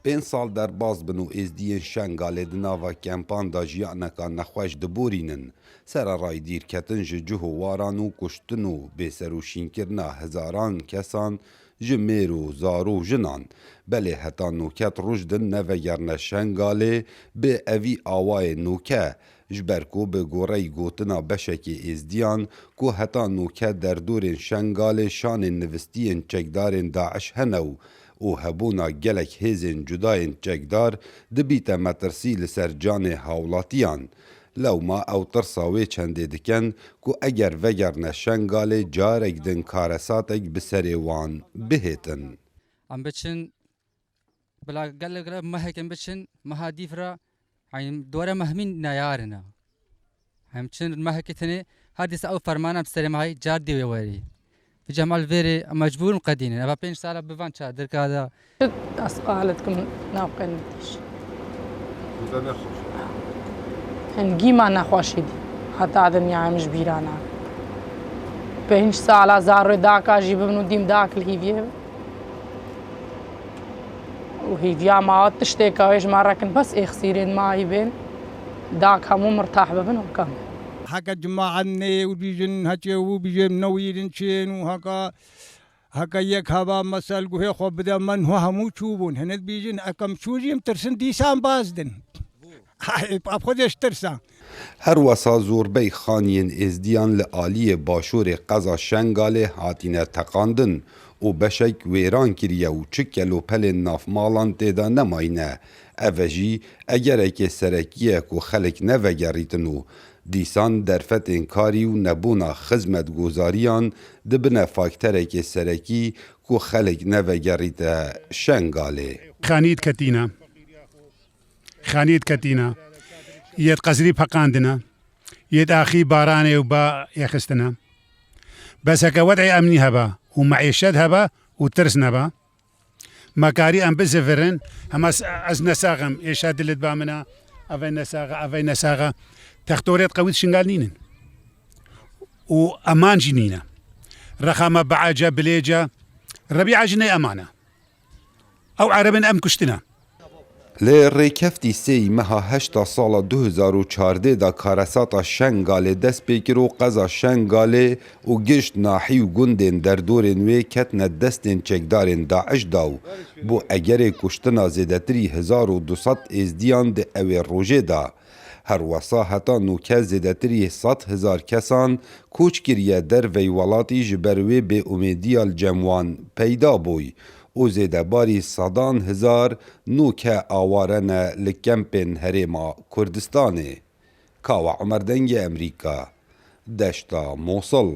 5 سال derbas bin û êzdiyên Şengalê di nava kempan da jiyaneka nexweş diborînin. Sererayî dîrketin ji cih û waran û kuştin û bêserûşînkirina hezaran kesan ji mêr û zar û jinan. Belê heta nûket rûj din nevegerne Şengalê bê evî awayê nûke, ji ber ku bi goreyî gotina beşekê êzdiyan ku heta nûke derdorên Şengalê şanên nivîstiyên çekdarên Daeş hene û hebûna gelek hêzên cudayên çekdar dibîte metirsî li ser canê hawlatiyan. Lewma ew tirsa wê çendê dikin ku eger vegerne Şengalê carek din karesatek bi serê wan bihêtin. Em biçin bila gelek mehekin biçin meha dîv re dore mehmîn neyarin e. Em çin mehekê tenê her dîsa ew fermana bi serê mehayê car dîwê werî. Cemal verê mecbûr qedînin. Eva 5 sala bivan ça dirka da. أثقالتكم ناقن تيش. هنجي ما نخواشي دي حتى عدن يعني مش بيرانا. 5 سالا زار داك أجيب منو ديم داك الهيفيا. وهيفيا ما تشتكى ويش مرة كن بس إخسيرين ما يبين داك همو مرتاح ببنو كم. هكا جماعة وبيجن هكا وبيجن نويرين شين هكا يك هبا مسال قوي خو بدا من هو همو تشوبون هند بيجن أكم شوجيم ترسن ديسان بازدن هاي بخودش ترسن Her wesa zorbey xaniyên êzdiyan li aliyê başûrê qeza Şengalê hatine teqandin û beşek wêran kiriye û çi kelopelên navmalan têda nemayîne. Ev jî egerekê serekî ye ku xelek nevegerîtin û dîsan derfetên karî û nebûna xizmetgozariyan dibine fakterekê serekî ku xelek nevegerîte Şengalê. خانيت كتينا يد قزري بقاندنا يد أخي باراني وبا يخستنا بس هكا وضعي أمني هبا ومعيشات هبا وترسنا هبا مكاري أم بزفرن هما أز نساغم إيشاد اللي تبامنا أفي نساغة تختوريت قويت شنغال نينن وأمان جنينا رخامة بعاجة بليجة ربيع جني أمانة أو عربن أم كشتنا Lê rêkefti sêyî meha heşta sala 2014 da karesata Şengalê dest pê kir û qeza Şengalê û gişt nahî û gundên derdorên wê ketine destên çekdarên Daeş da û bo egerê kuştina zêdetirî 1200 êzdiyan di evê rojê da. Her wesa heta nûke zêdetirî 100,000 kesan koç kiriye dervey welatî ji ber wê bêumêdiya li cem wan peyda bûy. û zêdebarî 100,000 nûke aware ne li kempên Herêma Kurdistanê. Kawa Emer Dengê Emerîka, deşta Mosul.